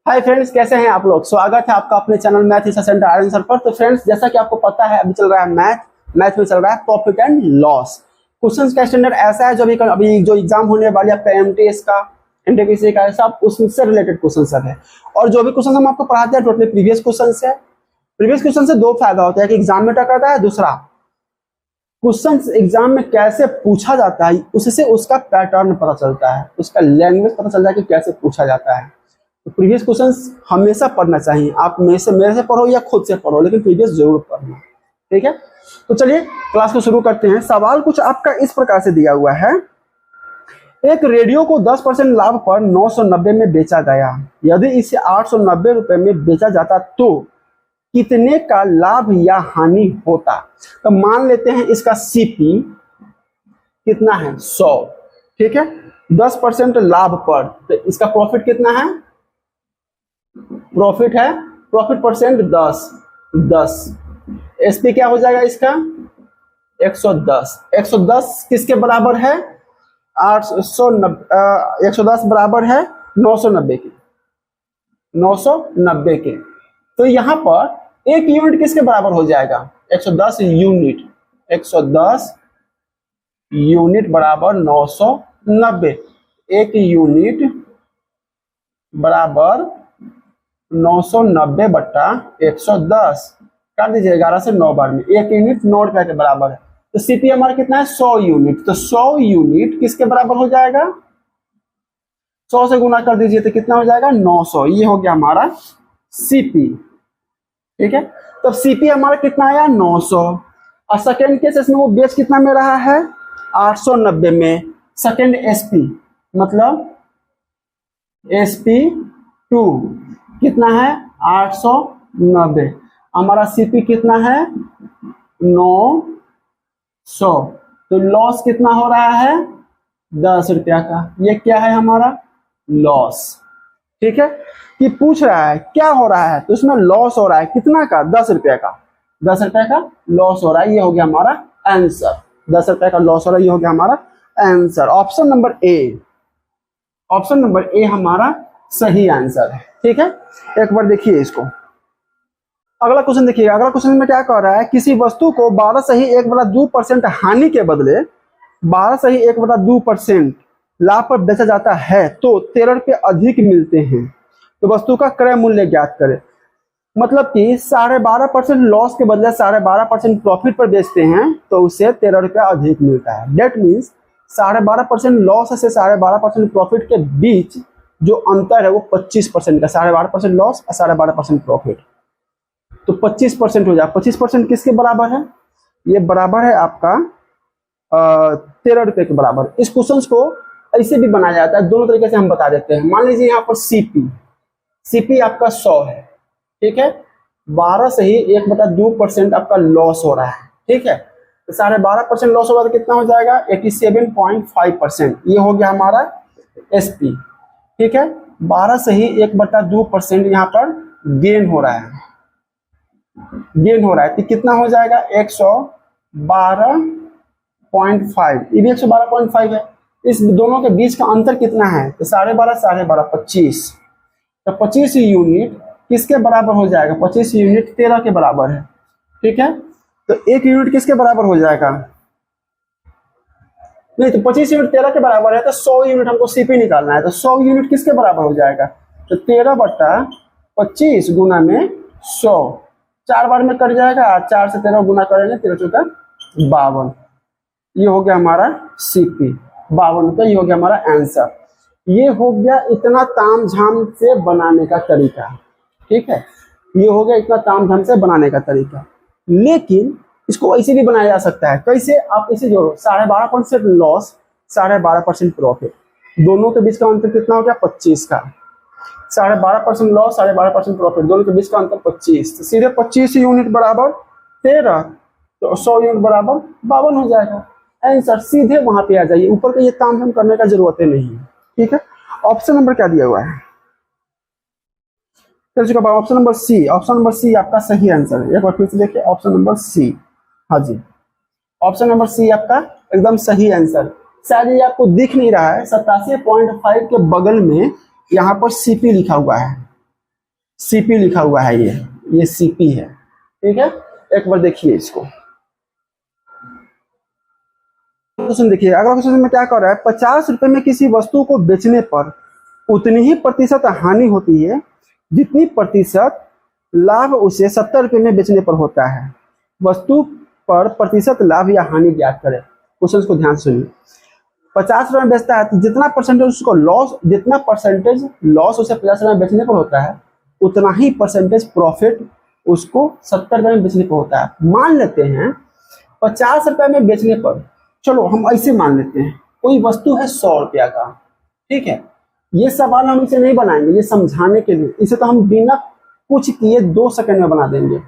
Hi friends, कैसे हैं आप लोग। स्वागत है आपका अपने चैनल मैथ सेंटर आंसर पर। तो फ्रेंड्स, जैसा कि आपको पता है अभी चल रहा है मैथ में चल रहा है प्रॉफिट एंड लॉस। क्वेश्चंस का स्टैंडर्ड ऐसा है जो अभी जो एग्जाम होने वाली है आपका एमटीएस का, एनटीपीसी का, सब उससे रिलेटेड क्वेश्चन सब है। और जो भी क्वेश्चन हम आपको पढ़ाते हैं टोटली प्रीवियस क्वेश्चन है। प्रीवियस क्वेश्चन से दो फायदा होता है कि एग्जाम में टकराता है, दूसरा क्वेश्चन एग्जाम में कैसे पूछा जाता है उससे उसका पैटर्न पता चलता है, उसका लैंग्वेज पता चलता है कि कैसे पूछा जाता है। तो प्रीवियस क्वेश्चंस हमेशा पढ़ना चाहिए। आप मेरे से पढ़ो या खुद से पढ़ो, लेकिन प्रीवियस जरूर पढ़ना, ठीक है। तो चलिए क्लास को शुरू करते हैं। सवाल कुछ आपका इस प्रकार से दिया हुआ है। एक रेडियो को 10% लाभ पर 990 में बेचा गया। यदि इसे 890 रुपए में बेचा जाता तो कितने का लाभ या हानि होता। तो मान लेते हैं इसका सीपी कितना है, 100, ठीक है। 10% लाभ पर तो इसका प्रॉफिट कितना है, प्रॉफिट है, प्रॉफिट परसेंट 10। एसपी क्या हो जाएगा इसका 110। 110 किसके बराबर है, 110 बराबर है 990 के, 990 के। तो यहां पर एक यूनिट किसके बराबर हो जाएगा, 110 यूनिट, 110 यूनिट बराबर 990। एक यूनिट बराबर 990 बट्टा 110, काट दीजिए 11 से 9 बार में। एक यूनिट 9 रुपए के बराबर है। तो सीपी हमारा कितना है, 100 यूनिट। तो 100 यूनिट किसके बराबर हो जाएगा, 100 से गुना कर दीजिए तो कितना हो जाएगा 900। ये हो गया हमारा सीपी, ठीक है। तो सीपी हमारा कितना आया 900। और सेकेंड केस में वो बेच कितना में रहा है 890 में। सेकेंड एसपी मतलब एसपी 2 कितना है 890। हमारा सीपी कितना है 900। तो लॉस कितना हो रहा है 10 रुपया का। ये क्या है हमारा लॉस, ठीक है। कि पूछ रहा है क्या हो रहा है, तो उसमें लॉस हो रहा है कितना का, 10 रुपया का। 10 रुपया का लॉस हो रहा है। ये हो गया हमारा आंसर। 10 रुपया का लॉस हो रहा है, ये हो गया हमारा answer. Option number A, option number A हमारा सही आंसर है, ठीक है। एक बार देखिए इसको। अगला क्वेश्चन देखिएगा। अगला क्वेश्चन में क्या कह रहा है, किसी वस्तु को 12.1/2% हानि के बदले 12.1/2% लाभ पर बेचा जाता है तो 13 रुपये अधिक मिलते हैं। तो वस्तु का क्रय मूल्य ज्ञात करें। मतलब कि 12.5% लॉस के बदले 12.5% प्रॉफिट पर बेचते हैं तो उसे 13 रुपया अधिक मिलता है। डेट मीन्स 12.5% लॉस से 12.5% प्रॉफिट के बीच जो अंतर है वो 25% का। 12.5% लॉस और 12.5% प्रॉफिट, तो 25% हो जाए। 25% किसके बराबर है, ये बराबर है आपका 13 रुपए के बराबर। इस क्वेश्चन को ऐसे भी बनाया जाता है, दोनों तरीके से हम बता देते हैं। मान लीजिए यहाँ पर सीपी आपका 100 है, ठीक है। 12 से ही 1/2% आपका लॉस हो रहा है, ठीक है। तो 12.5% लॉस होगा तो कितना हो जाएगा 87.5%। ये हो गया हमारा एसपी, ठीक है। 12 से ही 1/2% यहाँ पर गेन हो रहा है, गेन हो रहा है। तो कितना हो जाएगा 112.5। ये भी 112.5 है। इस दोनों के बीच का अंतर कितना है, तो 12.5 25। तो 25 यूनिट किसके बराबर हो जाएगा, 25 यूनिट 13 के बराबर है, ठीक है। तो एक यूनिट किसके बराबर हो जाएगा, नहीं तो 25 यूनिट 13 के बराबर है तो 100 यूनिट हमको सीपी निकालना है। तो 100 यूनिट किसके बराबर हो जाएगा, तो 13/25 गुना में 100, 4 बार में कट जाएगा। 4 से 13 गुना करेंगे, 13 चौका 52। ये हो गया हमारा सीपी 52 का। ये हो गया हमारा आंसर। ये हो गया इतना तामझाम से बनाने का तरीका, ठीक है। ये हो गया इतना तामझाम से बनाने का तरीका। लेकिन इसको ऐसे भी बनाया जा सकता है। कैसे, आप इसे जोड़ो 12.5% लॉस 12.5% प्रॉफिट, दोनों के बीच का अंतर कितना हो गया 25 का। 12.5% लॉस 12.5% प्रॉफिट, दोनों के बीच का अंतर 25। तो सीधे 25 यूनिट बराबर 13, तो 100 यूनिट बराबर 52 हो जाएगा। आंसर सीधे वहां पे आ जाइए, ऊपर का ये काम हम करने का जरूरत नहीं है, ठीक है। ऑप्शन नंबर क्या दिया हुआ है, चल चुका option number C. Option number C आपका सही आंसर है। एक बार फिर से देखिए ऑप्शन नंबर सी, हाँ जी, ऑप्शन नंबर सी आपका एकदम सही आंसर। शायद ये आपको दिख नहीं रहा है, 87.5 के बगल में यहाँ पर सीपी लिखा हुआ है, सीपी लिखा हुआ है, ये सीपी है, ठीक है। एक बार देखिए इसको, क्वेश्चन देखिए। अगला क्वेश्चन में क्या कर रहा है, 50 रुपए में किसी वस्तु को बेचने पर उतनी ही प्रतिशत हानि होती है जितनी प्रतिशत लाभ उसे 70 रुपए में बेचने पर होता है। वस्तु पर प्रतिशत लाभ या हानि ज्ञात करें। क्वेश्चन को ध्यान से सुनिए। 50 रुपए में बेचता है तो जितना परसेंटेज उसको लॉस, जितना परसेंटेज लॉस उसे 50 रुपए में बेचने पर होता है उतना ही परसेंटेज प्रॉफिट उसको 70 रुपए में बेचने पर होता है। मान लेते हैं 50 रुपए में बेचने पर, चलो हम ऐसे मान लेते हैं कोई वस्तु है 100 रुपया का, ठीक है। ये सवाल हम इसे नहीं बनाएंगे, ये समझाने के लिए, इसे तो हम बिना कुछ किए 2 सेकंड में बना देंगे।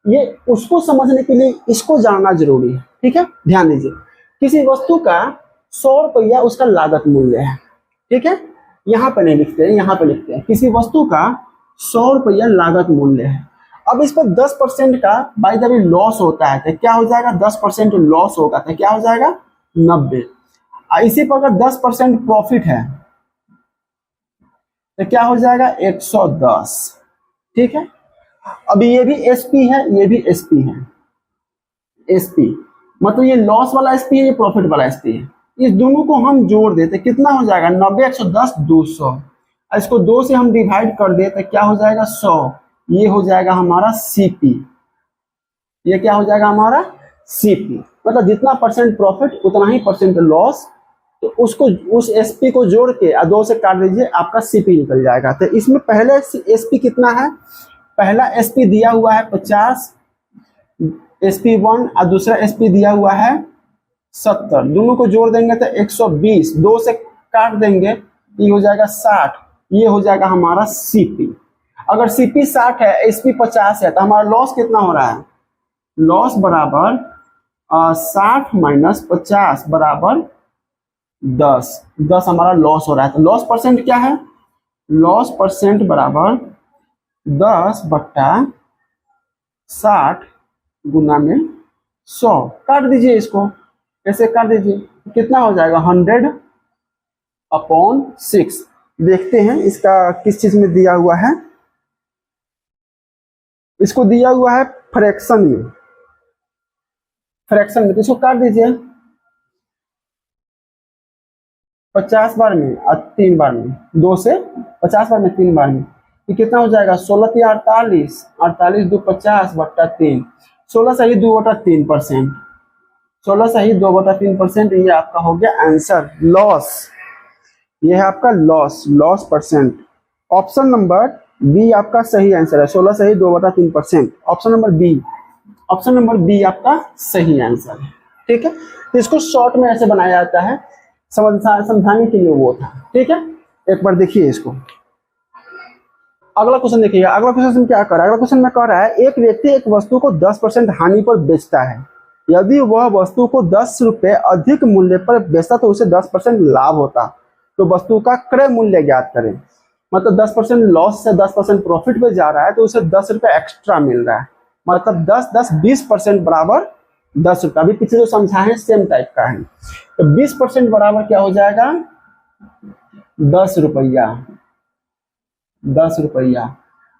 ये उसको समझने के लिए इसको जानना जरूरी है, ठीक है। ध्यान दीजिए, किसी वस्तु का 100 रुपया उसका लागत मूल्य है, ठीक है। यहाँ पे नहीं लिखते हैं, यहाँ पे लिखते हैं किसी वस्तु का 100 रुपया लागत मूल्य है। अब इस पर 10% का बाय द वे लॉस होता है तो क्या हो जाएगा, 10% लॉस होगा तो क्या हो जाएगा 90। इसी पर अगर 10% प्रॉफिट है तो क्या हो जाएगा 110, ठीक है। अभी ये भी एसपी है, ये भी एसपी है। एसपी मतलब ये लॉस वाला एसपी है, ये प्रॉफिट वाला एसपी है। इस दोनों को हम जोड़ देते कितना हो जाएगा 90, 110, 200। इसको 2 से हम डिवाइड कर देते क्या हो जाएगा 100। ये हो जाएगा हमारा सीपी, ये क्या हो जाएगा हमारा सीपी। मतलब जितना परसेंट प्रॉफिट उतना ही परसेंट लॉस, तो उसको उस एसपी को जोड़ के 2 से काट दीजिए, आपका सीपी निकल जाएगा। तो इसमें पहले एसपी कितना है, पहला एसपी दिया हुआ है 50 SP1 और दूसरा एसपी दिया हुआ है 70। दोनों को जोड़ देंगे तो 120, 2 से काट देंगे ये हो जाएगा 60। ये हो जाएगा हमारा सीपी। अगर सीपी 60 है, एसपी 50 है, तो हमारा लॉस कितना हो रहा है, लॉस बराबर 60 माइनस 50 बराबर 10 हमारा लॉस हो रहा है। तो लॉस परसेंट क्या है, लॉस परसेंट बराबर 10/60 गुना में 100। काट दीजिए इसको, ऐसे काट दीजिए, कितना हो जाएगा 100/6। देखते हैं इसका किस चीज में दिया हुआ है। इसको दिया हुआ है फ्रैक्शन में, फ्रैक्शन में, तो इसको काट दीजिए 50 बार में और 3 बार में, 2 से 50 बार में 3 बार में, ये कितना हो जाएगा 16 × 48, 48 2 50/3, 16 सही 2/3%, 16 सही 2/3%। ये आपका हो गया आंसर लॉस। ये है आपका loss percent. Option number B आपका सही आंसर है, 16 सही 2/3%। ऑप्शन नंबर बी आपका सही आंसर है, ठीक है। तो इसको शॉर्ट में ऐसे बनाया जाता है, समझाने के लिए वो था, ठीक है। एक बार देखिए इसको। अगला क्वेश्चन देखिए, अगला क्वेश्चन क्या कर रहा है, अगला क्वेश्चन में कह रहा है एक व्यक्ति एक वस्तु को 10% हानि पर बेचता है। यदि वह वस्तु को 10 रुपए अधिक मूल्य पर बेचता तो उसे 10% लाभ होता। तो वस्तु का क्रय मूल्य ज्ञात करें। मतलब 10% लॉस से 10% प्रॉफिट पे जा रहा है तो उसे 10 रुपए एक्स्ट्रा मिल रहा है। मतलब 10 बराबर 10 रुपये। अभी पीछे जो समझा है सेम टाइप का है। तो 20% बराबर क्या हो जाएगा 10 रुपया, 10 रुपया।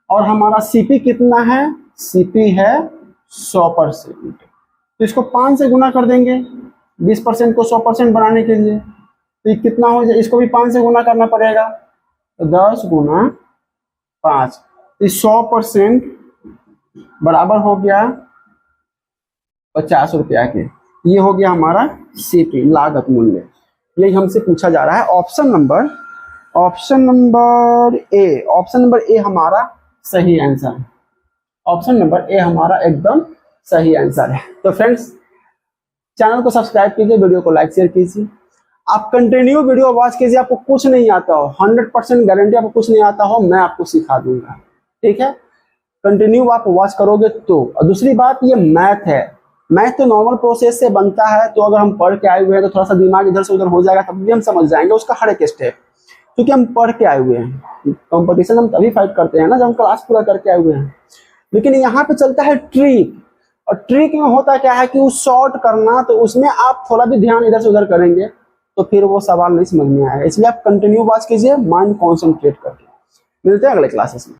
और हमारा सीपी कितना है, सीपी है 100%। तो इसको 5 से गुना कर देंगे 20% को 100% बनाने के लिए। तो ये कितना हो जाए, इसको भी 5 से गुना करना पड़ेगा। तो 10 गुना 5, 100% बराबर हो गया 50 रुपया के। ये हो गया हमारा सीपी, लागत मूल्य। यही हमसे पूछा जा रहा है। ऑप्शन नंबर ए हमारा सही आंसर है। ऑप्शन नंबर ए हमारा एकदम सही आंसर है। तो फ्रेंड्स, चैनल को सब्सक्राइब कीजिए, वीडियो को लाइक शेयर कीजिए। आप कंटिन्यू वीडियो वॉच कीजिए। आपको कुछ नहीं आता हो, 100% गारंटी आपको कुछ नहीं आता हो, मैं आपको सिखा दूंगा, ठीक है। कंटिन्यू आप वॉच करोगे तो। और दूसरी बात, ये मैथ है। मैथ तो नॉर्मल प्रोसेस से बनता है, तो अगर हम पढ़ के आए हुए हैं तो थोड़ा सा दिमाग इधर से उधर हो जाएगा, तब भी हम समझ जाएंगे उसका हर एक स्टेप, क्योंकि हम पढ़ के आए हुए हैं। कंपटीशन हम तभी फाइट करते हैं ना जब हम क्लास पूरा करके आए हुए हैं। लेकिन यहाँ पे चलता है ट्रिक, और ट्रिक में होता क्या है कि वो शॉर्ट करना, तो उसमें आप थोड़ा भी ध्यान इधर से उधर करेंगे तो फिर वो सवाल नहीं समझ में आएगा। इसलिए आप कंटिन्यू वॉच कीजिए, माइंड कॉन्सेंट्रेट करके। मिलते हैं अगले क्लासेस में।